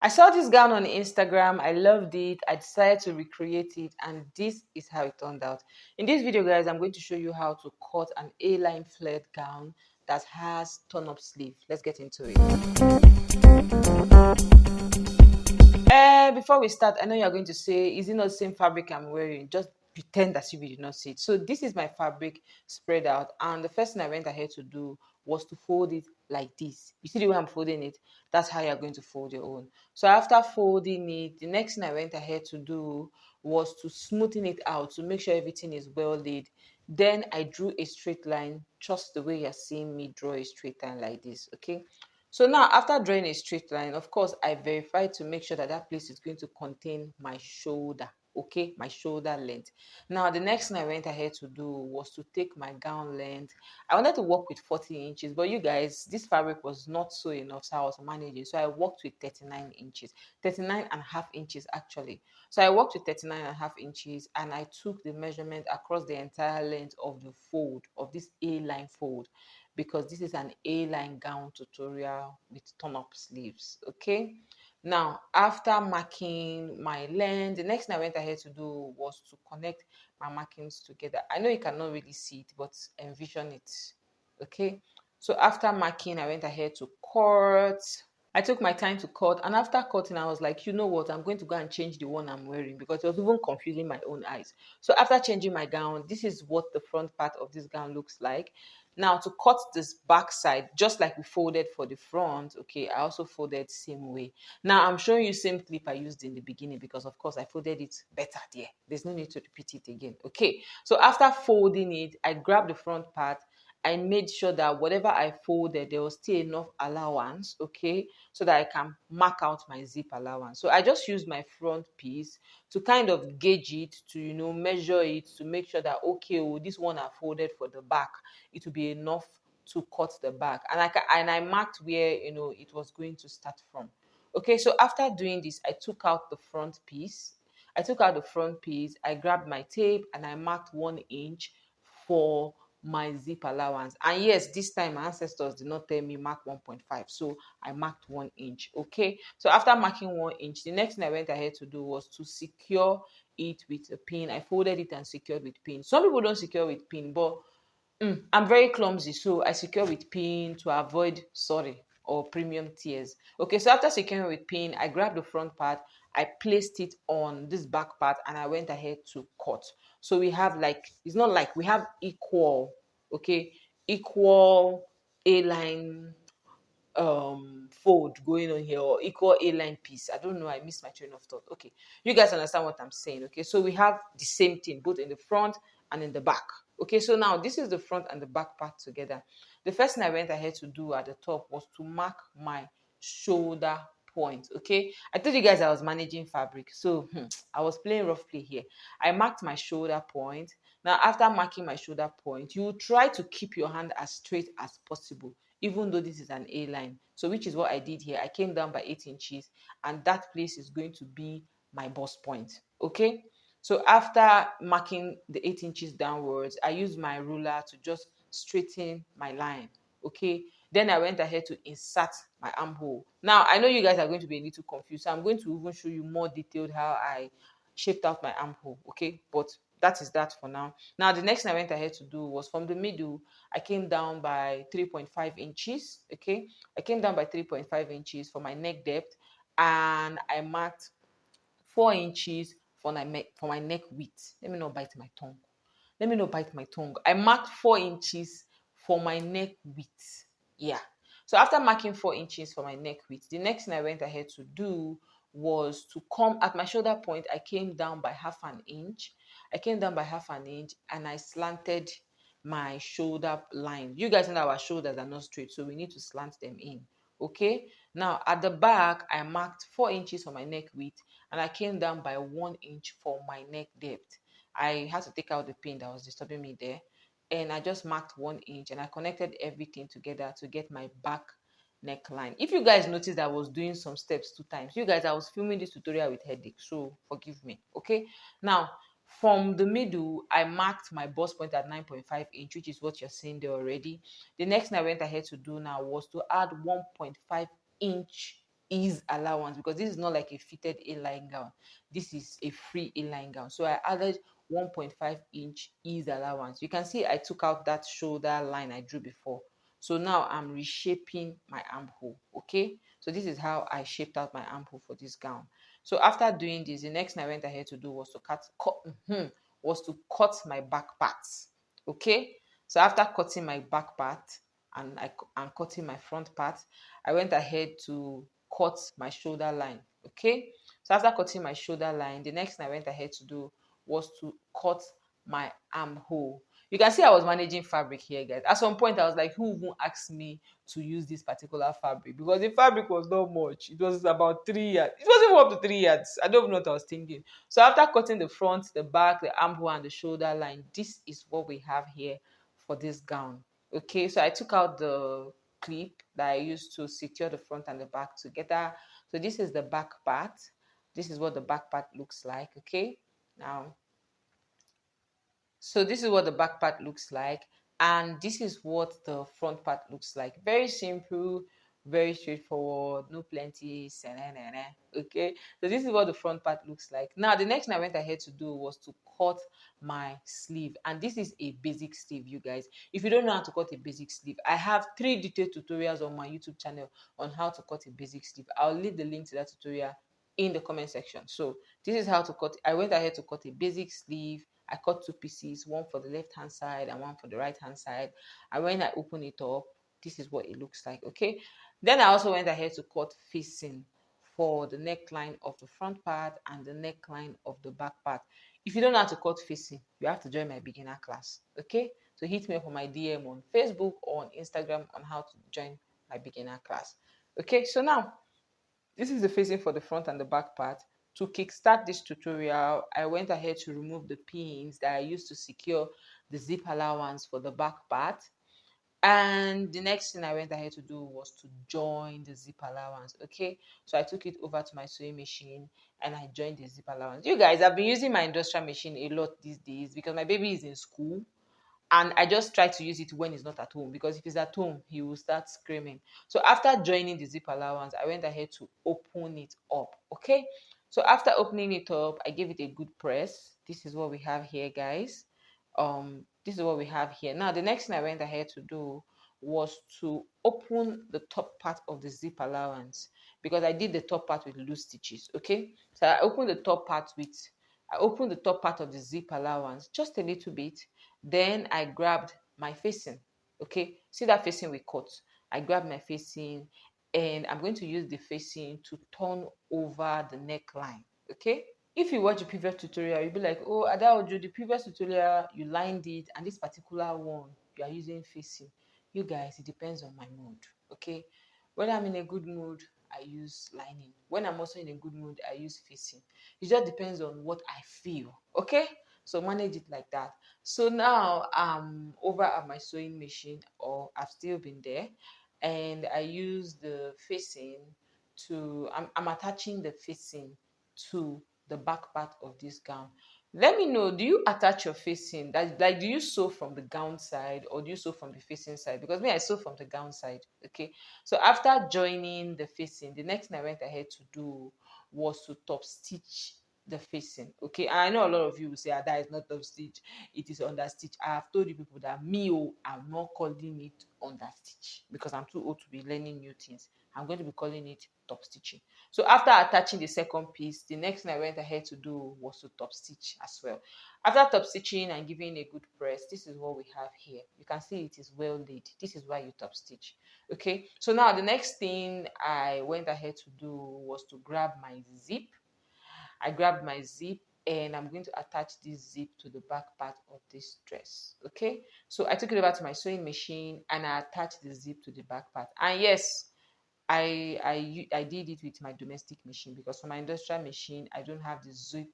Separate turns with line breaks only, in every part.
I saw this gown on Instagram. I loved it. I decided to recreate it, and this is how it turned out. In this video, guys, I'm going to show you how to cut an A-line flared gown that has turn-up sleeve. Let's get into it. Before we start, I know you're going to say, is it not the same fabric I'm wearing? Just pretend as if you did not see it. So this is my fabric spread out, and the first thing I went ahead to do was to fold it like this. You see the way I'm folding it? That's how you're going to fold your own. So after folding it, the next thing I went ahead to do was to smoothen it out to make sure everything is well laid. Then I drew a straight line, just the way you're seeing me draw a straight line like this. Okay. So now, after drawing a straight line, of course, I verified to make sure that that place is going to contain my shoulder, okay, my shoulder length. Now, the next thing I went ahead to do was to take my gown length. I wanted to work with 40 inches, but you guys, this fabric was not so enough, so I was managing. So I worked with 39 inches, 39 and a half inches actually. So I worked with 39 and a half inches, and I took the measurement across the entire length of the fold, of this A-line fold, because this is an A-line gown tutorial with turn-up sleeves. Okay, now after marking my length, the next thing I went ahead to do was to connect my markings together. I know you cannot really see it, but envision it. Okay, so after marking, I went ahead to cut. I took my time to cut, and after cutting, I was like, you know what, I'm going to go and change the one I'm wearing, because it was even confusing my own eyes. So after changing my gown, this is what the front part of this gown looks like. Now, to cut this back side, just like we folded for the front, okay, I also folded same way. Now, I'm showing you same clip I used in the beginning, because of course I folded it better there. There's no need to repeat it again. Okay, so after folding it, I grabbed the front part. I made sure that whatever I folded, there was still enough allowance, okay, so that I can mark out my zip allowance. So I just used my front piece to kind of gauge it, to, you know, measure it, to make sure that, okay, oh, this one I folded for the back, it will be enough to cut the back. And I marked where, you know, it was going to start from. Okay, so after doing this, I took out the front piece. I grabbed my tape and I marked 1 inch for my zip allowance. And yes, this time my ancestors did not tell me mark 1.5, so I marked 1 inch. Okay, so after marking 1 inch, the next thing I went ahead to do was to secure it with a pin. I folded it and secured with pin. Some people don't secure with pin, but I'm very clumsy, so I secure with pin to avoid sorry or premium tears. Okay, so after securing with pin, I grabbed the front part, I placed it on this back part, and I went ahead to cut. So we have, like, it's not like we have equal, okay, equal A-line fold going on here, or equal A-line piece. I don't know, I missed my train of thought. Okay, you guys understand what I'm saying. Okay, so we have the same thing both in the front and in the back. Okay, so now this is the front and the back part together. The first thing I went ahead to do at the top was to mark my shoulder point. Okay, I told you guys I was managing fabric, so I was playing rough play here. I marked my shoulder point. Now, after marking my shoulder point, you try to keep your hand as straight as possible, even though this is an A line. So which is what I did here. I came down by 8 inches, and that place is going to be my bust point. Okay, so after marking the 8 inches downwards, I used my ruler to just straighten my line. Okay, then I went ahead to insert my armhole. Now, I know you guys are going to be a little confused, so I'm going to even show you more detailed how I shaped out my armhole. Okay, but that is that for now. Now, the next thing I went ahead to do was from the middle, I came down by 3.5 inches. Okay, I came down by 3.5 inches for my neck depth, and I marked 4 inches for my neck width. Let me not bite my tongue. I marked 4 inches for my neck width. Yeah. So after marking 4 inches for my neck width, the next thing I went ahead to do was to come at my shoulder point. I came down by half an inch. And I slanted my shoulder line. You guys know our shoulders are not straight, so we need to slant them in. Okay, now at the back, I marked 4 inches for my neck width, and I came down by 1 inch for my neck depth. I had to take out the pin that was disturbing me there, and I just marked 1 inch, and I connected everything together to get my back neckline. If you guys noticed, I was doing some steps 2 times. You guys, I was filming this tutorial with headache, so forgive me. Okay, now from the middle, I marked my bust point at 9.5 inch, which is what you're seeing there already. The next thing I went ahead to do now was to add 1.5 inch ease allowance because this is not like a fitted A-line gown. This is a free A-line gown. So I added 1.5-inch ease allowance. You can see I took out that shoulder line I drew before. So now I'm reshaping my armhole. Okay, so this is how I shaped out my armhole for this gown. So after doing this, the next thing I went ahead to do was to cut my back parts. Okay, so after cutting my back part and cutting my front part, I went ahead to cut my shoulder line. Okay, so after cutting my shoulder line, the next thing I went ahead to do was to cut my armhole. You can see I was managing fabric here, guys. At some point I was like, who even asked me to use this particular fabric? Because the fabric was not much. It was about 3 yards. It wasn't even up to 3 yards. I don't know what I was thinking. So after cutting the front, the back, the armhole, and the shoulder line, this is what we have here for this gown. Okay, so I took out the clip that I used to secure the front and the back together. So this is the back part. This is what the back part looks like. Okay, now so this is what the back part looks like, and this is what the front part looks like. Very simple, very straightforward, no plenty. Okay, so this is what the front part looks like. Now the next thing I went ahead to do was to cut my sleeve, and this is a basic sleeve, you guys. If you don't know how to cut a basic sleeve, I have 3 detailed tutorials on my YouTube channel on how to cut a basic sleeve. I'll leave the link to that tutorial in the comment section. So this is how to cut. I went ahead to cut a basic sleeve. I cut 2 pieces, one for the left hand side and one for the right hand side. And when I open it up, this is what it looks like. Okay, then I also went ahead to cut facing for the neckline of the front part and the neckline of the back part. If you don't know how to cut facing, you have to join my beginner class. Okay, so hit me up on my DM on Facebook or on Instagram on how to join my beginner class. Okay, so now this is the facing for the front and the back part. To kickstart this tutorial, I went ahead to remove the pins that I used to secure the zip allowance for the back part. And the next thing I went ahead to do was to join the zip allowance. Okay, so I took it over to my sewing machine and I joined the zip allowance. You guys, I've been using my industrial machine a lot these days because my baby is in school, and I just try to use it when he's not at home, because if he's at home he will start screaming. So after joining the zip allowance, I went ahead to open it up. Okay, so after opening it up, I gave it a good press. This is what we have here, guys. This is what we have here. Now the next thing I went ahead to do was to open the top part of the zip allowance, because I did the top part with loose stitches. Okay, so I opened the top part of the zip allowance just a little bit. Then I grabbed my facing. Okay, see that facing we cut? I grabbed my facing and I'm going to use the facing to turn over the neckline. Okay, if you watch the previous tutorial, you'll be like, oh, Adaojo, the previous tutorial you lined it, and this particular one you are using facing. You guys, it depends on my mood. Okay, when I'm in a good mood, I use lining. When I'm also in a good mood, I use facing. It just depends on what I feel. Okay, so manage it like that. So now I'm over at my sewing machine, or I've still been there, and I use the facing I'm attaching the facing to the back part of this gown. Let me know, do you attach your facing? Like, do you sew from the gown side or do you sew from the facing side? Because me, I sew from the gown side. Okay, so after joining the facing, the next thing I went ahead to do was to top stitch the facing. Okay, and I know a lot of you will say, that is not top stitch, it is under stitch. I have told you people that I'm not calling it under stitch because I'm too old to be learning new things. I'm going to be calling it top stitching. So after attaching the second piece, the next thing I went ahead to do was to top stitch as well. After top stitching and giving a good press, this is what we have here. You can see it is well laid. This is why you top stitch. Okay, so now the next thing I went ahead to do was to grab my zip. I grabbed my zip and I'm going to attach this zip to the back part of this dress. Okay, so I took it over to my sewing machine and I attached the zip to the back part. And yes, I did it with my domestic machine, because for my industrial machine I don't have the zip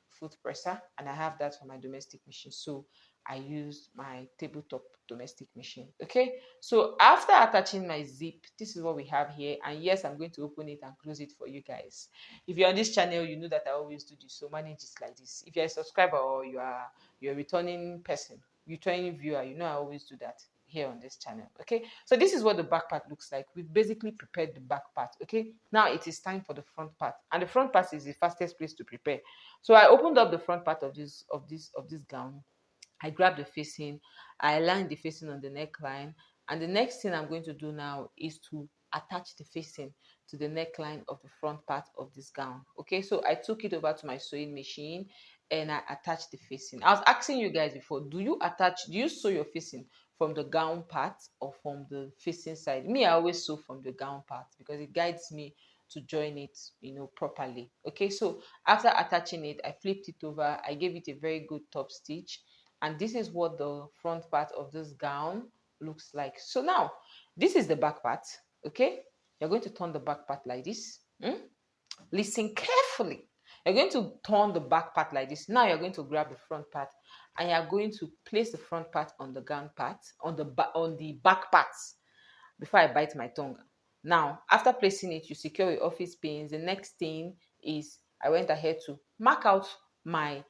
foot presser, and I have that for my domestic machine. So I used my tabletop domestic machine. Okay, so after attaching my zip, this is what we have here. And yes, I'm going to open it and close it for you guys. If you're on this channel, you know that I always do this, so manage it like this. If you're a subscriber or you're a returning person, returning viewer, you know I always do that. here on this channel. Okay, so this is what the back part looks like. We've basically prepared the back part. Okay, now it is time for the front part, and the front part is the fastest place to prepare. So I opened up the front part of this gown. I grab the facing, I align the facing on the neckline, and the next thing I'm going to do now is to attach the facing to the neckline of the front part of this gown. Okay, so I took it over to my sewing machine and I attached the facing. I was asking you guys before, do you sew your facing from the gown part or from the facing side? Me, I always sew from the gown part because it guides me to join it, properly. Okay, so after attaching it, I flipped it over, I gave it a very good top stitch, and this is what the front part of this gown looks like. So now this is the back part. Okay, you're going to turn the back part like this. Listen carefully. You're going to turn the back part like this. Now you're going to grab the front part and you're going to place the front part on the gown part, on the back part, before I bite my tongue. Now, after placing it, you secure your office pins. The next thing is I went ahead to mark out my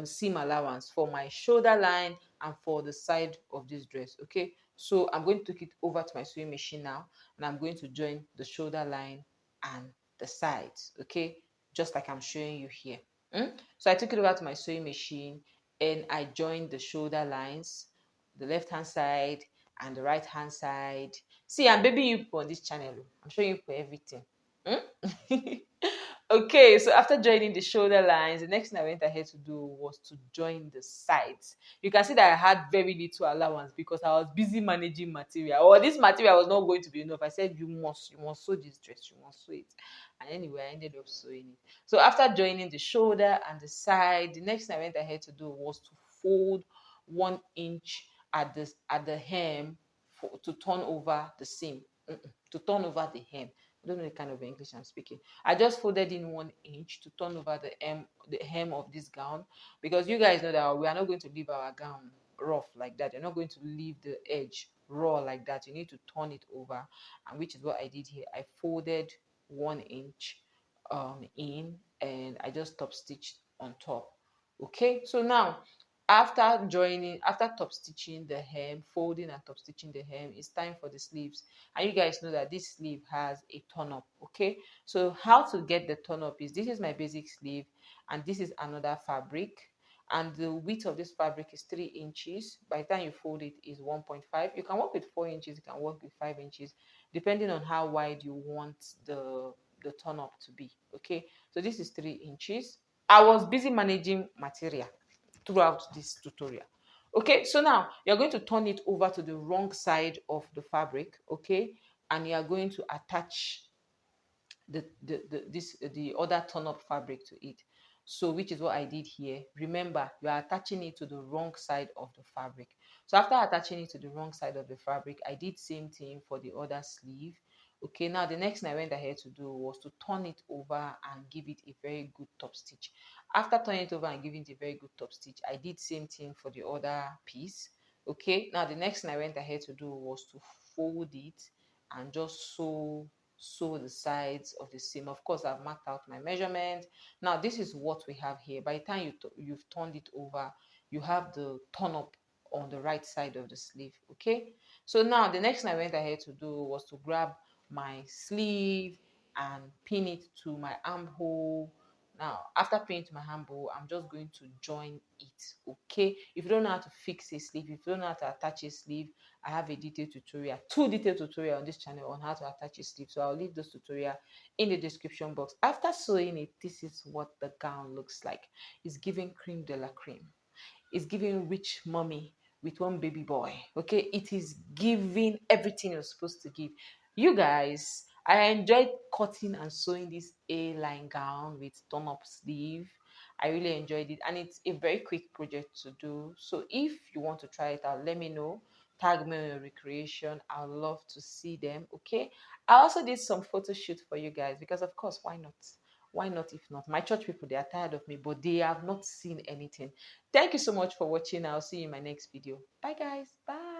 seam allowance for my shoulder line and for the side of this dress. Okay, so I'm going to take it over to my sewing machine now, and I'm going to join the shoulder line and the sides. Okay, just like I'm showing you here. So I took it over to my sewing machine and I joined the shoulder lines, the left hand side and the right hand side. See, I'm baby you on this channel. I'm showing you for everything. Okay, so after joining the shoulder lines, the next thing I went ahead to do was to join the sides. You can see that I had very little allowance because I was busy managing material. Or this material was not going to be enough. I said, you must sew this dress, you must sew it. And anyway, I ended up sewing it. So after joining the shoulder and the side, the next thing I went ahead to do was to fold 1 inch at the hem to turn over the seam, to turn over the hem. I don't know the kind of English I'm speaking. I just folded in 1 inch to turn over the hem of this gown, because you guys know that we are not going to leave our gown rough like that. You're not going to leave the edge raw like that. You need to turn it over, and which is what I did here. I folded 1 inch in, and I just top stitched on top. Okay, so now after top stitching the hem, folding and top stitching the hem, it's time for the sleeves. And you guys know that this sleeve has a turn up. Okay, so how to get the turn up is, this is my basic sleeve and this is another fabric, and the width of this fabric is 3 inches. By the time you fold it is 1.5. You can work with 4 inches, you can work with 5 inches, depending on how wide you want the turn up to be. Okay, so this is 3 inches. I was busy managing material throughout this tutorial. Okay, so now you're going to turn it over to the wrong side of the fabric. Okay, and you are going to attach the other turn up fabric to it. So which is what I did here. Remember, you are attaching it to the wrong side of the fabric. So after attaching it to the wrong side of the fabric, I did same thing for the other sleeve. Okay, now the next thing I went ahead to do was to turn it over and give it a very good top stitch. After turning it over and giving it a very good top stitch, I did same thing for the other piece. Okay, now the next thing I went ahead to do was to fold it and just sew the sides of the seam. Of course, I've marked out my measurement. Now this is what we have here. By the time you've turned it over, you have the turn up on the right side of the sleeve. Okay, so now the next thing I went ahead to do was to grab my sleeve and pin it to my armhole. Now after pinning to my armhole, I'm just going to join it. Okay, if you don't know how to fix a sleeve, if you don't know how to attach a sleeve, I have a detailed tutorial, 2 detailed tutorial on this channel on how to attach a sleeve. So I'll leave those tutorial in the description box. After sewing it, this is what the gown looks like. It's giving cream de la cream. It's giving rich mommy with one baby boy. Okay, it is giving everything you're supposed to give. You guys, I enjoyed cutting and sewing this A-line gown with turn up sleeve. I really enjoyed it, and it's a very quick project to do. So if you want to try it out, let me know. Tag me on your recreation. I'd love to see them. Okay, I also did some photo shoot for you guys because, of course, why not? Why not? If not, my church people, they are tired of me, but they have not seen anything. Thank you so much for watching. I'll see you in my next video. Bye guys. Bye.